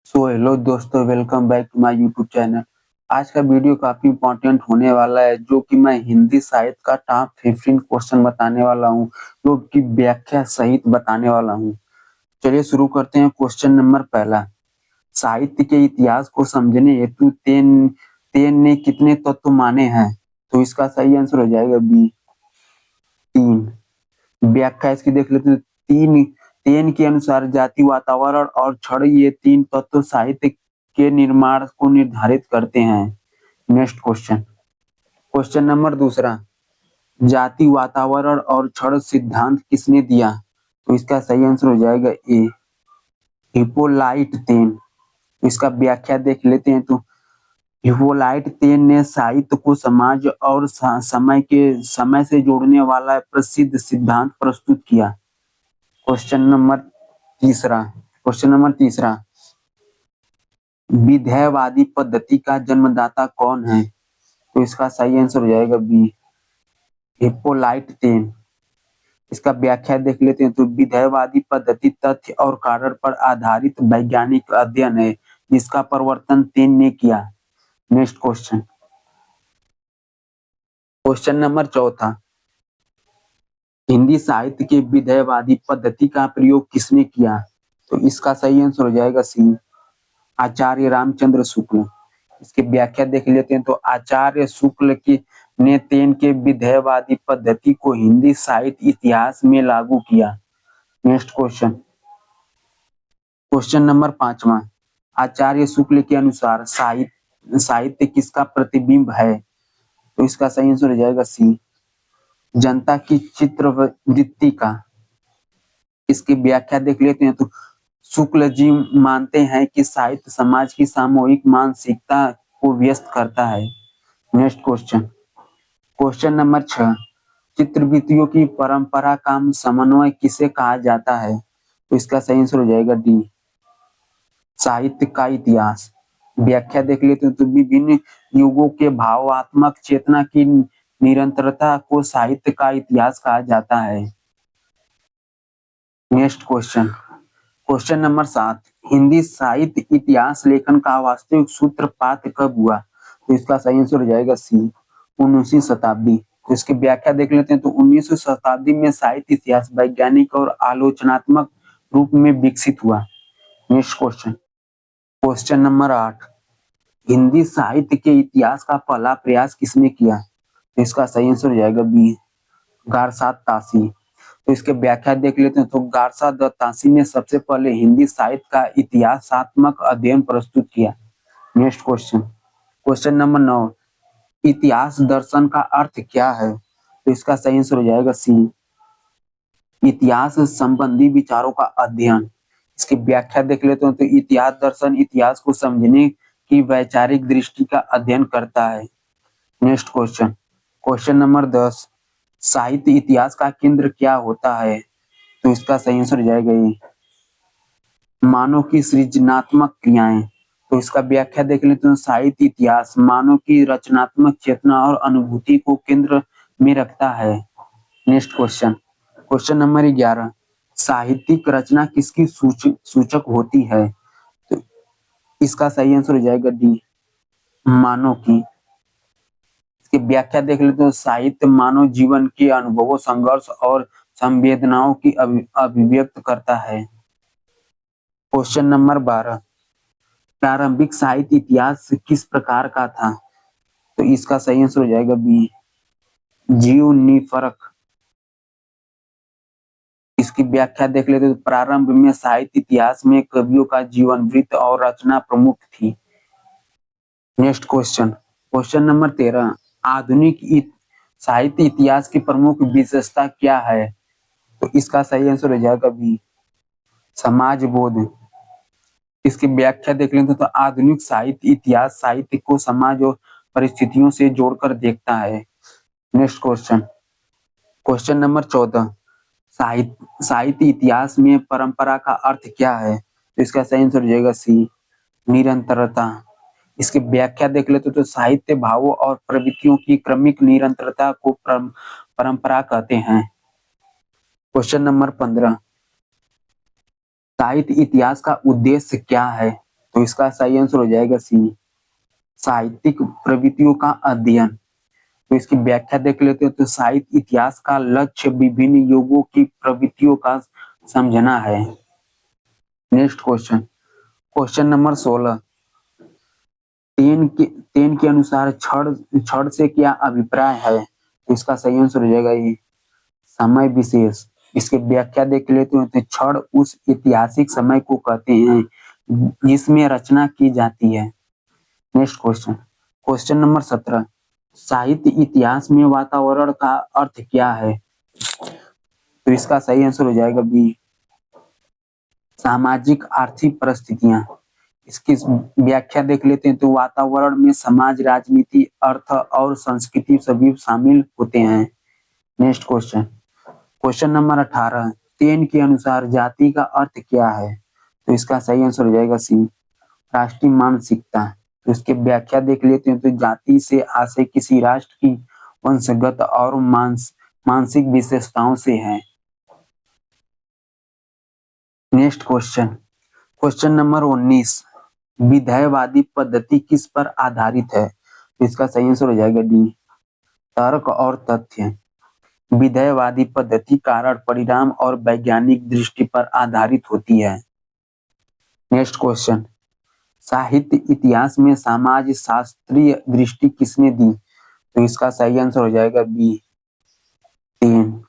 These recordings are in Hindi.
सो हेलो दोस्तों, welcome back to my YouTube channel. आज का वीडियो काफी इम्पोर्टेंट होने वाला है, जो कि मैं हिंदी साहित्य का टॉप 15 क्वेश्चन बताने वाला हूं, जो कि व्याख्या सहित बताने वाला हूं। चलिए शुरू करते हैं। क्वेश्चन नंबर पहला, साहित्य के इतिहास को समझने हेतु तेन तेन ने कितने तत्व माने हैं? तो इसका सही आंसर हो जाएगा बी, 3। व्याख्या इसकी देख लेते हैं। तीन तेन के अनुसार जाति, वातावरण और क्षण, ये तीन तत्व साहित्य के निर्माण को निर्धारित करते हैं। Next question. क्वेश्चन नंबर दूसरा, जाति, वातावरण और क्षण सिद्धांत किसने दिया? तो इसका सही आंसर हो जाएगा ए, हिप्पोलाइट तेन। इसका व्याख्या देख लेते हैं। तो हिप्पोलाइट तेन ने साहित्य को समाज और समय से जोड़ने वाला प्रसिद्ध सिद्धांत प्रस्तुत किया। क्वेश्चन नंबर तीसरा, विधेयवादी पद्धति का जन्मदाता कौन है? तो इसका सही आंसर हो जाएगा बी, हिप्पोलाइट तेन। इसका व्याख्या देख लेते हैं। तो विधेयवादी पद्धति तथ्य और कारण पर आधारित वैज्ञानिक अध्ययन है, जिसका प्रवर्तन तेन ने किया। Next question. क्वेश्चन नंबर चौथा, हिंदी साहित्य के विधेयवादी पद्धति का प्रयोग किसने किया? तो इसका सही आंसर हो जाएगा सी, आचार्य रामचंद्र शुक्ल। इसकी व्याख्या देख लेते हैं। तो आचार्य शुक्ल की ने तेन के विधेयवादी पद्धति को हिंदी साहित्य इतिहास में लागू किया। Next question. क्वेश्चन नंबर 5वां, आचार्य शुक्ल के अनुसार साहित्य किसका प्रतिबिंब है? तो इसका सही आंसर हो जाएगा सी, जनता की चित्रवृत्ति का। इसकी व्याख्या देख लेते हैं। तो शुक्ल जी मानते हैं कि साहित्य समाज की सामूहिक मानसिकता को व्यक्त करता है। Next question. क्वेश्चन नंबर 6, चित्रवृत्तियों की परंपरा का समन्वय किसे कहा जाता है? तो इसका सही आंसर हो जाएगा डी, साहित्य का इतिहास। व्याख्या देख लेते हैं। तो विभिन्न युगों के भावात्मक चेतना की निरंतरता को साहित्य का इतिहास कहा जाता है। Next question. Question number 7, Hindi साहित्य इतिहास लेखन का वास्तविक सूत्रपात कब हुआ? तो इसका सही आंसर हो जाएगा सी, 19वीं शताब्दी। तो इसकी व्याख्या देख लेते हैं। तो 19वीं शताब्दी में साहित्य इतिहास वैज्ञानिक और आलोचनात्मक रूप में विकसित हुआ। Next question. Question number 8, Hindi साहित्य के इतिहास का पहला प्रयास किसने किया? तो इसका सही आंसर हो जाएगा बी, गारसात तासी। तो इसके व्याख्या देख लेते हैं। तो गारसा द तासी ने सबसे पहले हिंदी साहित्य का इतिहासात्मक अध्ययन प्रस्तुत किया। Next question. क्वेश्चन नंबर 9, इतिहास दर्शन का अर्थ क्या है? तो इसका सही आंसर हो जाएगा सी, इतिहास संबंधी विचारों का अध्ययन। इसकी व्याख्या देख लेते हैं। तो इतिहास दर्शन इतिहास को समझने की वैचारिक दृष्टि का अध्ययन करता है। Next question. क्वेश्चन नंबर 10, साहित्य इतिहास का केंद्र क्या होता है? तो इसका सही आंसर हो जाएगा ये, मानव की सृजनात्मक क्रियाएं। तो इसका व्याख्या देख लेते हैं। साहित्य इतिहास मानव की रचनात्मक चेतना और अनुभूति को केंद्र में रखता है। Next question. क्वेश्चन नंबर 11, साहित्यिक रचना किसकी सूचक होती है? तो इसका सही आंसर हो जाएगा डी, मानव की। इसकी व्याख्या देख लेते हैं। साहित्य मानव जीवन के अनुभवों, संघर्ष और संवेदनाओं की अभिव्यक्त करता है। क्वेश्चन नंबर 12, प्रारंभिक साहित्य इतिहास किस प्रकार का था? तो इसका सही आंसर हो जाएगा बी, जीवनीपरक। इसकी व्याख्या देख लेते हैं। तो प्रारंभ में साहित्य इतिहास में कवियों का जीवन वृत्त और रचना प्रमुख थी। Next question. क्वेश्चन नंबर 13, आधुनिक साहित्य इतिहास की प्रमुख विशेषता क्या है? तो इसका सही आंसर हो जाएगा बी, समाज बोध। इसकी व्याख्या देख लेते हैं। तो आधुनिक साहित्य इतिहास साहित्य को समाज और परिस्थितियों से जोड़कर देखता है। Next question. क्वेश्चन नंबर 14, साहित्य इतिहास में परंपरा का अर्थ क्या है? तो इसका सही आंसर हो जाएगा सी, निरंतरता। इसकी व्याख्या देख लेते तो साहित्य भावों और प्रवृत्तियों की क्रमिक निरंतरता को परंपरा कहते हैं। क्वेश्चन नंबर 15, साहित्य इतिहास का उद्देश्य क्या है? तो इसका सही आंसर हो जाएगा सी, साहित्यिक प्रवृत्तियों का अध्ययन। तो इसकी व्याख्या देख लेते हैं। तो साहित्य इतिहास का लक्ष्य विभिन्न युगों की प्रवृत्तियों का समझना है। नेक्स्ट क्वेश्चन, क्वेश्चन नंबर 16, तेन के अनुसार क्षण से क्या अभिप्राय है? तो इसका सही आंसर हो जाएगा ये, समय विशेष। इसकी व्याख्या देख लेते हैं। तो क्षण उस ऐतिहासिक समय को कहते हैं जिसमें रचना की जाती है। नेक्स्ट क्वेश्चन, क्वेश्चन नंबर 17, साहित्य इतिहास में वातावरण का अर्थ क्या है? तो इसका सही आंसर हो जाएगा बी, सामाजिक आर्थिक परिस्थितियां। इसकी व्याख्या देख लेते हैं। तो वातावरण में समाज, राजनीति, अर्थ और संस्कृति सभी शामिल होते हैं। नेक्स्ट क्वेश्चन, क्वेश्चन नंबर 18, तेन के अनुसार जाति का अर्थ क्या है? तो इसका सही आंसर हो जाएगा सी, राष्ट्रीय मानसिकता। तो इसकी व्याख्या देख लेते हैं। तो जाति से आशय किसी राष्ट्र की वंशगत और मानसिक विशेषताओं से है। नेक्स्ट क्वेश्चन, क्वेश्चन नंबर 19, विधेयवादी पद्धति किस पर आधारित है? तो इसका सही आंसर हो जाएगा डी, तर्क और तथ्य। विधेयवादी पद्धति कारण, परिणाम और वैज्ञानिक दृष्टि पर आधारित होती है। नेक्स्ट क्वेश्चन, साहित्य इतिहास में समाज शास्त्रीय दृष्टि किसने दी? तो इसका सही आंसर हो जाएगा बी, तेन।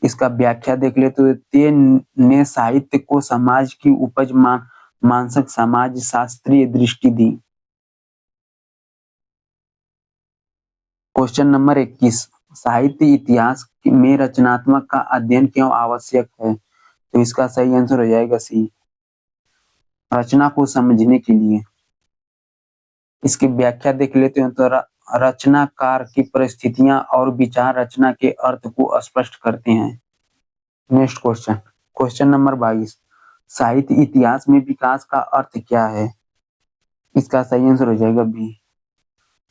इसका व्याख्या देख ले। तो तेन ने साहित्य को समाज की उपज मानसिक समाज शास्त्रीय दृष्टि दी। क्वेश्चन नंबर 21, साहित्य इतिहास में रचनात्मक का अध्ययन क्यों आवश्यक है? तो इसका सही आंसर हो जाएगा सी, रचना को समझने के लिए। इसकी व्याख्या देख लेते हैं। तो रचनाकार की परिस्थितियां और विचार रचना के अर्थ को स्पष्ट करते हैं। नेक्स्ट क्वेश्चन, क्वेश्चन नंबर 22, साहित्य इतिहास में विकास का अर्थ क्या है? इसका सही आंसर हो जाएगा बी,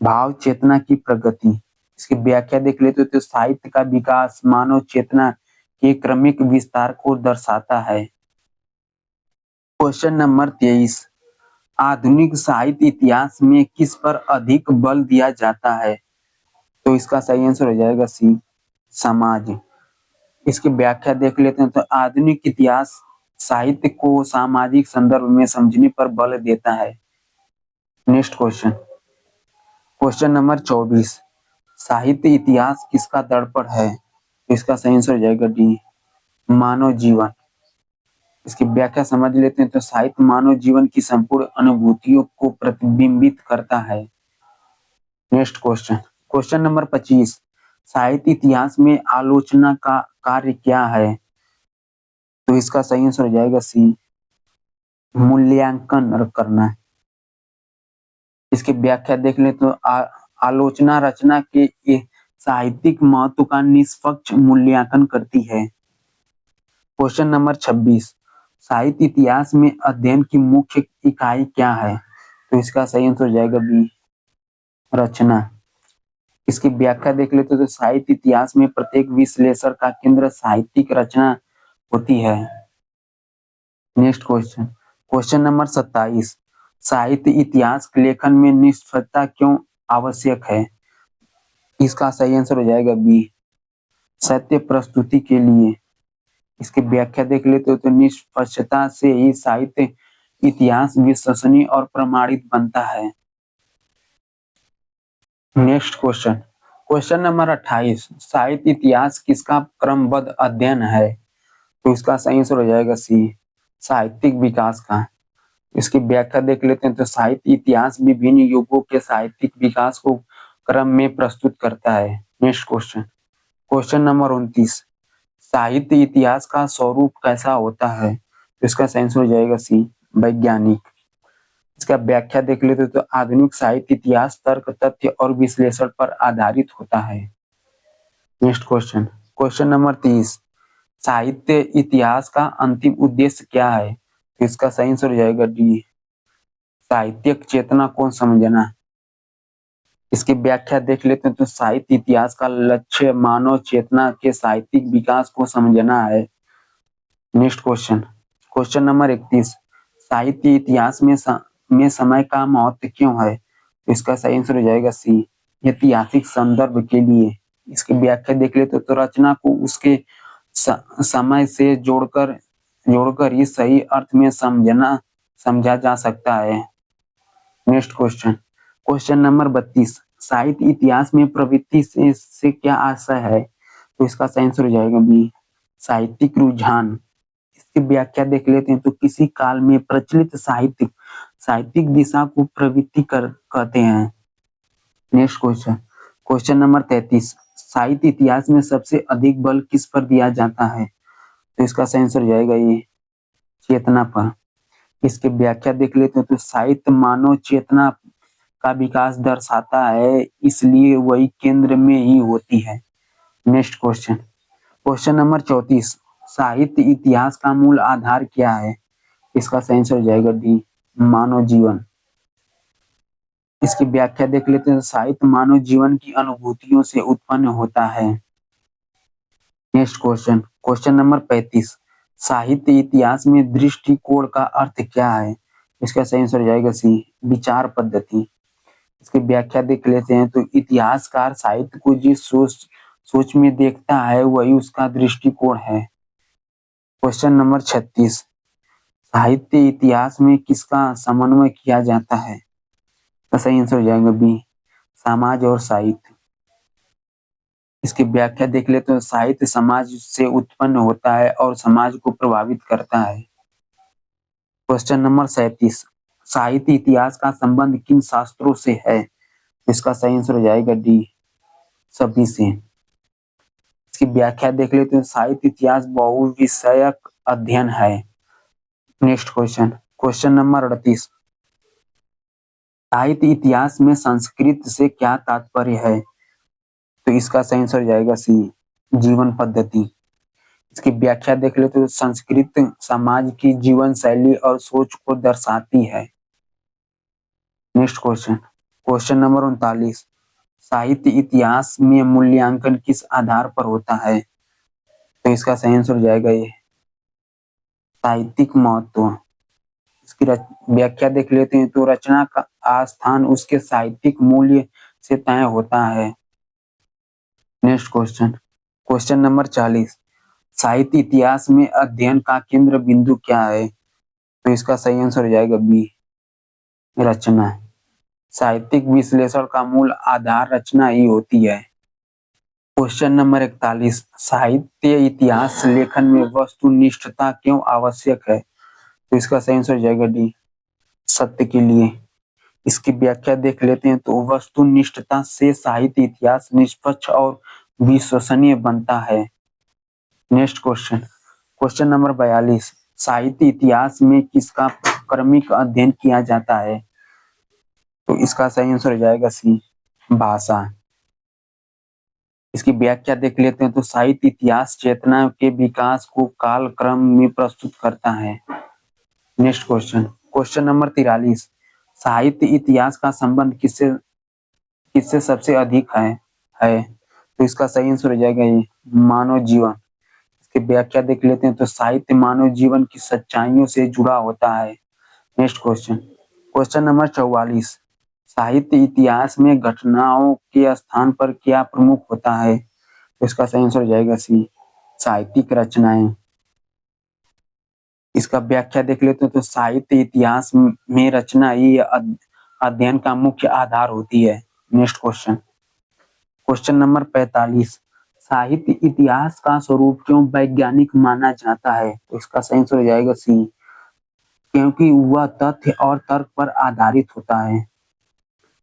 भाव चेतना की प्रगति। इसकी व्याख्या देख लेते हो। तो साहित्य का विकास मानव चेतना के क्रमिक विस्तार को दर्शाता है। क्वेश्चन नंबर 23, आधुनिक साहित्य इतिहास में किस पर अधिक बल दिया जाता है? तो इसका सही आंसर हो जाएगा सी, समाज। इसकी व्याख्या देख लेते हैं। तो आधुनिक इतिहास साहित्य को सामाजिक संदर्भ में समझने पर बल देता है। नेक्स्ट क्वेश्चन, क्वेश्चन नंबर 24, साहित्य इतिहास किसका दर्पण है? इसका सही आंसर हो जाएगा डी, मानव जीवन। इसकी व्याख्या समझ लेते हैं। तो साहित्य मानव जीवन की संपूर्ण अनुभूतियों को प्रतिबिंबित करता है। नेक्स्ट क्वेश्चन, क्वेश्चन नंबर 25, साहित्य इतिहास में आलोचना का कार्य क्या है? तो इसका सही आंसर हो जाएगा सी, मूल्यांकन करना। इसकी व्याख्या देख ले। तो आलोचना रचना के साहित्यिक महत्व का निष्पक्ष मूल्यांकन करती है। क्वेश्चन नंबर 26, साहित्य इतिहास में अध्ययन की मुख्य इकाई क्या है? तो इसका सही आंसर हो जाएगा बी, रचना। इसकी व्याख्या देख लेते तो साहित्य इतिहास में प्रत्येक विश्लेषण का केंद्र साहित्यिक रचना होती है। नेक्स्ट क्वेश्चन, क्वेश्चन नंबर 27, साहित्य इतिहास लेखन में निष्पक्षता क्यों आवश्यक है? इसका सही आंसर हो जाएगा बी, सत्य प्रस्तुति के लिए। इसकी व्याख्या देख लेते हो। तो निष्पक्षता से ही साहित्य इतिहास विश्वसनीय और प्रमाणित बनता है। नेक्स्ट क्वेश्चन, क्वेश्चन नंबर 28, साहित्य इतिहास किसका क्रमबद्ध अध्ययन है? तो इसका सही आंसर हो जाएगा सी, साहित्यिक विकास का। इसकी व्याख्या देख लेते हैं। तो साहित्य इतिहास विभिन्न युगों के साहित्यिक विकास को क्रम में प्रस्तुत करता है। नेक्स्ट क्वेश्चन, क्वेश्चन नंबर 29, साहित्य इतिहास का स्वरूप कैसा होता है? तो इसका सही आंसर हो जाएगा सी, वैज्ञानिक। इसका व्याख्या देख लेते तो आधुनिक साहित्य इतिहास तर्क, तथ्य और विश्लेषण पर आधारित होता है। नेक्स्ट क्वेश्चन, क्वेश्चन नंबर 30, साहित्य इतिहास का अंतिम उद्देश्य क्या है? तो इसका सही आंसर हो जाएगा डी, साहित्यिक चेतना को समझना। इसकी व्याख्या देख लेते हैं। तो साहित्य इतिहास का लक्ष्य मानव चेतना के साहित्यिक विकास को समझना है। नेक्स्ट क्वेश्चन, क्वेश्चन नंबर 31, साहित्य इतिहास में समय का महत्व क्यों है? तो इसका सही आंसर हो जाएगा सी, ऐतिहासिक संदर्भ के लिए। इसकी व्याख्या देख लेते तो रचना को उसके समय से जोड़कर ही सही अर्थ में समझा जा सकता है। नेक्स्ट क्वेश्चन, क्वेश्चन नंबर 32, साहित्य इतिहास में प्रवृत्ति से क्या आशय है? तो इसका सही आंसर हो जाएगा बी, साहित्यिक रुझान। इसकी व्याख्या देख लेते हैं तो किसी काल में प्रचलित साहित्यिक दिशा को प्रवृत्ति कहते हैं। नेक्स्ट क्वेश्चन, क्वेश्चन नंबर 33, साहित्य इतिहास में सबसे अधिक बल किस पर दिया जाता है? तो इसका सही आंसर हो जाएगा ये, चेतना पर। इसकी व्याख्या देख लेते हैं तो साहित्य मानव चेतना का विकास दर्शाता है, इसलिए वही केंद्र में ही होती है। नेक्स्ट क्वेश्चन, क्वेश्चन नंबर 34, साहित्य इतिहास का मूल आधार क्या है? इसका सही आंसर हो जाएगा डी, मानव जीवन। इसकी व्याख्या देख लेते हैं, साहित्य मानव जीवन की अनुभूतियों से उत्पन्न होता है। नेक्स्ट क्वेश्चन, क्वेश्चन नंबर 35, साहित्य इतिहास में दृष्टिकोण का अर्थ क्या है? इसका सही आंसर हो जाएगा सी, विचार पद्धति। इसकी व्याख्या देख लेते हैं तो इतिहासकार साहित्य को जिस सोच में देखता है वही उसका दृष्टिकोण है। क्वेश्चन नंबर 36, साहित्य इतिहास में किसका समन्वय किया जाता है? तो सही आंसर हो जाएगा बी, समाज और साहित्य। इसकी व्याख्या देख लेते हैं, साहित्य समाज से उत्पन्न होता है और समाज को प्रभावित करता है। क्वेश्चन नंबर 37, साहित्य इतिहास का संबंध किन शास्त्रों से है? इसका सही आंसर हो जाएगा डी, सभी से। इसकी व्याख्या देख लेते हैं, साहित्य इतिहास बहुविषयक अध्ययन है। नेक्स्ट क्वेश्चन, क्वेश्चन नंबर 38, साहित्य इतिहास में संस्कृत से क्या तात्पर्य है? तो इसका सही आंसर हो जाएगा सी, जीवन पद्धति। इसकी व्याख्या देख लेते तो संस्कृत समाज की जीवन शैली और सोच को दर्शाती है। नेक्स्ट क्वेश्चन, क्वेश्चन नंबर 39, साहित्य इतिहास में मूल्यांकन किस आधार पर होता है? तो इसका सही आंसर हो जाएगा ये, साहित्यिक महत्व। इसकी व्याख्या देख लेते हैं तो रचना का स्थान उसके साहित्यिक मूल्य से तय होता है। नेक्स्ट क्वेश्चन, क्वेश्चन नंबर 40, साहित्य इतिहास में अध्ययन का केंद्र बिंदु क्या है? तो इसका सही आंसर हो जाएगा बी, रचना। साहित्यिक विश्लेषण का मूल आधार रचना ही होती है। क्वेश्चन नंबर 41, साहित्य इतिहास लेखन में वस्तुनिष्ठता क्यों आवश्यक है? तो इसका सही आंसर हो जाएगा डी, सत्य के लिए। इसकी व्याख्या देख लेते हैं तो वस्तुनिष्ठता से साहित्य इतिहास निष्पक्ष और विश्वसनीय बनता है। नेक्स्ट क्वेश्चन, क्वेश्चन नंबर 42, साहित्य इतिहास में किसका क्रमिक अध्ययन किया जाता है? तो इसका सही आंसर हो जाएगा सी, भाषा। इसकी व्याख्या देख लेते हैं तो साहित्य इतिहास चेतना के विकास को कालक्रम में प्रस्तुत करता है। नेक्स्ट क्वेश्चन, क्वेश्चन नंबर 43, साहित्य इतिहास का संबंध किससे सबसे अधिक है? तो इसका सही आंसर हो जाएगा ये, मानव जीवन। इसकी व्याख्या देख लेते हैं तो साहित्य मानव जीवन की सच्चाइयों से जुड़ा होता है। नेक्स्ट क्वेश्चन, क्वेश्चन नंबर 44, साहित्य इतिहास में घटनाओं के स्थान पर क्या प्रमुख होता है? तो इसका सही आंसर हो जाएगा सी, साहित्यिक रचनाएं। इसका व्याख्या देख लेते हैं तो साहित्य इतिहास में रचना ही अध्ययन का मुख्य आधार होती है। नेक्स्ट क्वेश्चन, क्वेश्चन नंबर 45, साहित्य इतिहास का स्वरूप क्यों वैज्ञानिक माना जाता है? तो इसका सही आंसर हो जाएगा सी, क्योंकि वह तथ्य और तर्क पर आधारित होता है।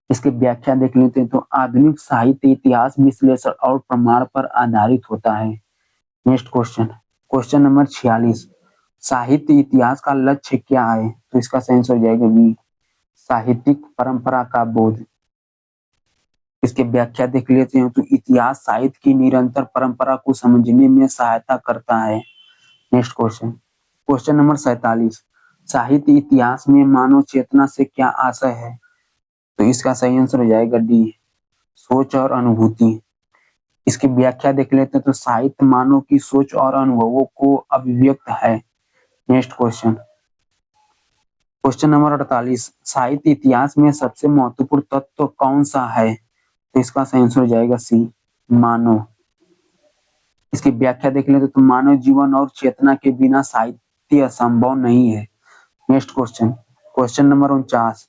इसकी व्याख्या देख लेते हैं तो आधुनिक साहित्य इतिहास विश्लेषण और प्रमाण पर आधारित होता है। नेक्स्ट क्वेश्चन, क्वेश्चन नंबर 46, साहित्य इतिहास का लक्ष्य क्या है? तो इसका सही आंसर हो जाएगा बी, साहित्यिक परंपरा का बोध। इसकी व्याख्या देख लेते हैं तो इतिहास साहित्य की निरंतर परंपरा को समझने में सहायता करता है। नेक्स्ट क्वेश्चन, क्वेश्चन नंबर 47, साहित्य इतिहास में मानव चेतना से क्या आशय है? तो इसका सही आंसर हो जाएगा डी, सोच और अनुभूति। इसकी व्याख्या देख लेते हैं तो साहित्य मानव की सोच और अनुभवों को अभिव्यक्त है। नेक्स्ट क्वेश्चन, क्वेश्चन नंबर 48, साहित्य इतिहास में सबसे महत्वपूर्ण तत्व कौन सा है? तो इसका सही आंसर हो जाएगा सी, मानव। इसकी व्याख्या देख लेते तो मानव जीवन और चेतना के बिना साहित्य संभव नहीं है। नेक्स्ट क्वेश्चन, क्वेश्चन नंबर 49,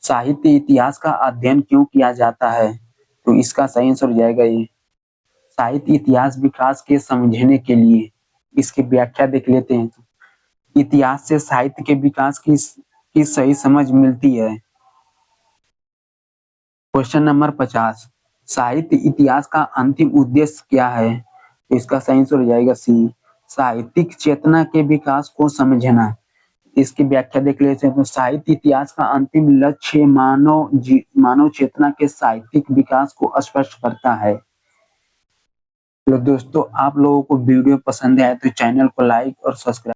साहित्य इतिहास का अध्ययन क्यों किया जाता है? तो इसका सही आंसर हो जाएगा ये, साहित्य इतिहास विकास के समझने के लिए। इसकी व्याख्या देख लेते हैं तो इतिहास से साहित्य के विकास की सही समझ मिलती है। क्वेश्चन नंबर 50, साहित्य इतिहास का अंतिम उद्देश्य क्या है? तो इसका सही आंसर हो जाएगा सी, साहित्यिक चेतना के विकास को समझना। इसकी व्याख्या देख लेते हैं तो साहित्य इतिहास का अंतिम लक्ष्य मानव चेतना के साहित्यिक विकास को स्पष्ट करता है। तो दोस्तों, आप लोगों को वीडियो पसंद आए तो चैनल को लाइक और सब्सक्राइब